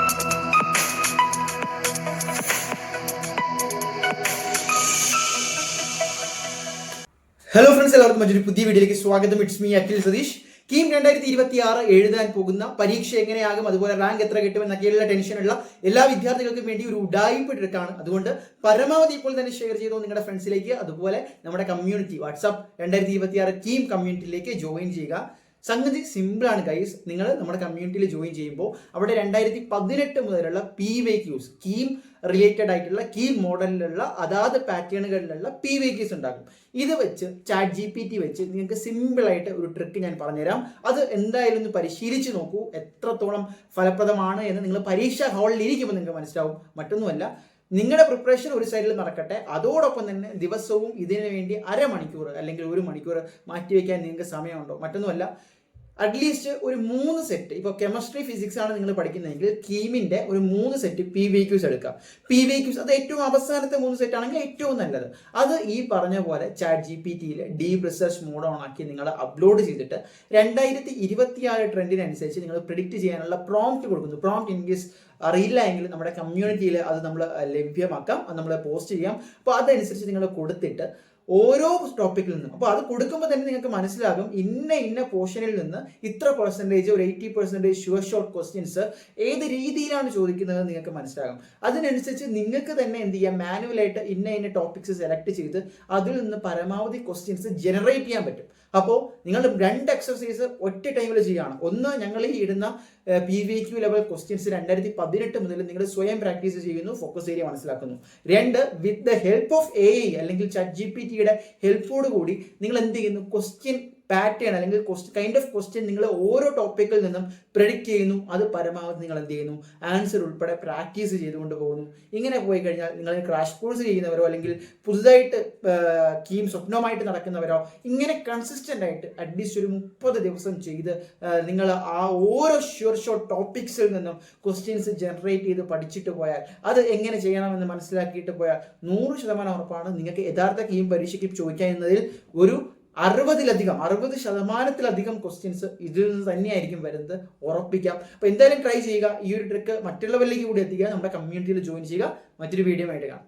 Hello friends, എല്ലാവർക്കും മറ്റൊരു പുതിയ വീഡിയോയിലേക്ക് സ്വാഗതം. It's me Akhil Satheesh. KEAM 2026 എഴുതാൻ പോകുന്ന പരീക്ഷ എങ്ങനെയാകും, അതുപോലെ റാങ്ക് എത്ര കിട്ടുമെന്നൊക്കെയുള്ള ടെൻഷനുള്ള എല്ലാ വിദ്യാർത്ഥികൾക്കും വേണ്ടി ഒരു ഉഡായിപ്പ് ട്രിക്കാണ്. അതുകൊണ്ട് പരമാവധി ഇപ്പോൾ തന്നെ ഷെയർ ചെയ്തോ നിങ്ങളുടെ ഫ്രണ്ട്സിലേക്ക്. അതുപോലെ നമ്മുടെ കമ്മ്യൂണിറ്റി വാട്സ്ആപ്പ് 2026 കീം കമ്മ്യൂണിറ്റിയിലേക്ക് ജോയിൻ ചെയ്യുക. സംഗതി സിമ്പിളാണ് ഗൈസ്. നിങ്ങൾ നമ്മുടെ കമ്മ്യൂണിറ്റിയിൽ ജോയിൻ ചെയ്യുമ്പോൾ അവിടെ 2018 മുതലുള്ള PYQs കീം റിലേറ്റഡ് ആയിട്ടുള്ള കീം മോഡലിലുള്ള അതാത് പാറ്റേണുകളിലുള്ള PYQs ഉണ്ടാകും. ഇത് വെച്ച് ChatGPT വെച്ച് നിങ്ങൾക്ക് സിമ്പിളായിട്ട് ഒരു ട്രിക്ക് ഞാൻ പറഞ്ഞുതരാം. അത് എന്തായാലും ഒന്ന് പരിശീലിച്ച് നോക്കൂ. എത്രത്തോളം ഫലപ്രദമാണ് എന്ന് നിങ്ങൾ പരീക്ഷാ ഹാളിൽ ഇരിക്കുമ്പോൾ നിങ്ങൾക്ക് മനസ്സിലാവും. മറ്റൊന്നുമല്ല, നിങ്ങളുടെ പ്രിപ്പറേഷൻ ഒരു സൈഡിൽ നടക്കട്ടെ, അതോടൊപ്പം തന്നെ ദിവസവും ഇതിനു വേണ്ടി അരമണിക്കൂർ അല്ലെങ്കിൽ 1 മണിക്കൂർ മാറ്റിവെക്കാൻ നിങ്ങൾക്ക് സമയമുണ്ടോ? മറ്റൊന്നുമല്ല, അറ്റ്ലീസ്റ്റ് ഒരു 3 സെറ്റ്, ഇപ്പോൾ കെമിസ്ട്രി ഫിസിക്സ് ആണ് നിങ്ങൾ പഠിക്കുന്നതെങ്കിൽ കീമിൻ്റെ ഒരു 3 സെറ്റ് PYQs എടുക്കാം. PYQs അത് ഏറ്റവും അവസാനത്തെ 3 സെറ്റ് ആണെങ്കിൽ ഏറ്റവും നല്ലത്. അത് ഈ പറഞ്ഞ പോലെ ChatGPTയിൽ ഡീപ് റിസർച്ച് മോഡ് ഓൺ ആക്കി നിങ്ങൾ അപ്ലോഡ് ചെയ്തിട്ട് 2026 ട്രെൻഡിനനുസരിച്ച് നിങ്ങൾ പ്രിഡിക്റ്റ് ചെയ്യാനുള്ള പ്രോംപ്റ്റ് കൊടുക്കുന്നു. പ്രോംപ്റ്റ് ഇൻ കേസ് അറിയില്ല എങ്കിൽ നമ്മുടെ കമ്മ്യൂണിറ്റിയിൽ അത് നമ്മൾ ലഭ്യമാക്കാം, അത് നമ്മൾ പോസ്റ്റ് ചെയ്യാം. അപ്പോൾ അതനുസരിച്ച് നിങ്ങൾ കൊടുത്തിട്ട് ഓരോ ടോപ്പിക്കിൽ നിന്നും, അപ്പോൾ അത് കൊടുക്കുമ്പോൾ തന്നെ നിങ്ങൾക്ക് മനസ്സിലാകും ഇന്ന പോർഷനിൽ നിന്ന് ഇത്ര പെർസെൻറ്റേജ്, ഒരു 80% ഷുവർ ഷോർട്ട് ക്വസ്റ്റ്യൻസ് ഏത് രീതിയിലാണ് ചോദിക്കുന്നത് നിങ്ങൾക്ക് മനസ്സിലാകും. അതിനനുസരിച്ച് നിങ്ങൾക്ക് തന്നെ എന്ത് ചെയ്യാം, മാനുവലായിട്ട് ഇന്ന ടോപ്പിക്സ് സെലക്ട് ചെയ്ത് അതിൽ നിന്ന് പരമാവധി ക്വസ്റ്റ്യൻസ് ജനറേറ്റ് ചെയ്യാൻ പറ്റും. അപ്പോൾ നിങ്ങൾ 2 എക്സർസൈസ് ഒറ്റ ടൈമിൽ ചെയ്യുകയാണ്. ഒന്ന്, ഞങ്ങൾ ഈ ഇടുന്ന PYQ ലെവൽ ക്വസ്റ്റ്യൻസ് 2018 മുതൽ നിങ്ങൾ സ്വയം പ്രാക്ടീസ് ചെയ്യുന്നു, ഫോക്കസ് ഏരിയ മനസ്സിലാക്കുന്നു. 2, with the help of AI അല്ലെങ്കിൽ ChatGPTയുടെ ഹെൽപ്പോട് കൂടി നിങ്ങൾ എന്ത് ചെയ്യുന്നു, ക്വസ്റ്റ്യൻ പാറ്റേൺ അല്ലെങ്കിൽ കൈൻഡ് ഓഫ് ക്വസ്റ്റ്യൻ നിങ്ങൾ ഓരോ ടോപ്പിക്കിൽ നിന്നും പ്രെഡിക്റ്റ് ചെയ്യുന്നു. അത് പരമാവധി നിങ്ങൾ എന്ത് ചെയ്യുന്നു, ആൻസർ ഉൾപ്പെടെ പ്രാക്ടീസ് ചെയ്തുകൊണ്ട് പോകുന്നു. ഇങ്ങനെ പോയി കഴിഞ്ഞാൽ നിങ്ങൾ ക്രാഷ് കോഴ്സ് ചെയ്യുന്നവരോ അല്ലെങ്കിൽ പുതുതായിട്ട് കീം സ്വപ്നവുമായിട്ട് നടക്കുന്നവരോ ഇങ്ങനെ കൺസിസ്റ്റൻ്റ് ആയിട്ട് അറ്റ്ലീസ്റ്റ് ഒരു 30 ദിവസം ചെയ്ത് നിങ്ങൾ ആ ഓരോ ഷുവർ ഷോർട്ട് ടോപ്പിക്സിൽ നിന്നും ക്വസ്റ്റ്യൻസ് ജനറേറ്റ് ചെയ്ത് പഠിച്ചിട്ട് പോയാൽ, അത് എങ്ങനെ ചെയ്യണമെന്ന് മനസ്സിലാക്കിയിട്ട് പോയാൽ 100% ഉറപ്പാണ് നിങ്ങൾക്ക് യഥാർത്ഥ കീം പരീക്ഷയ്ക്ക് ചോദിക്കാവുന്നതിൽ ഒരു 60% ക്വസ്റ്റ്യൻസ് ഇതിൽ നിന്ന് തന്നെയായിരിക്കും വരുന്നത്, ഉറപ്പിക്കാം. അപ്പോൾ എന്തായാലും ട്രൈ ചെയ്യുക. ഈ ഒരു ട്രിക്ക് മറ്റുള്ളവരിലേക്ക് കൂടി എത്തിക്കുക. നമ്മുടെ കമ്മ്യൂണിറ്റിയിൽ ജോയിൻ ചെയ്യുക. മറ്റൊരു വീഡിയോ ആയിട്ട് കാണാം.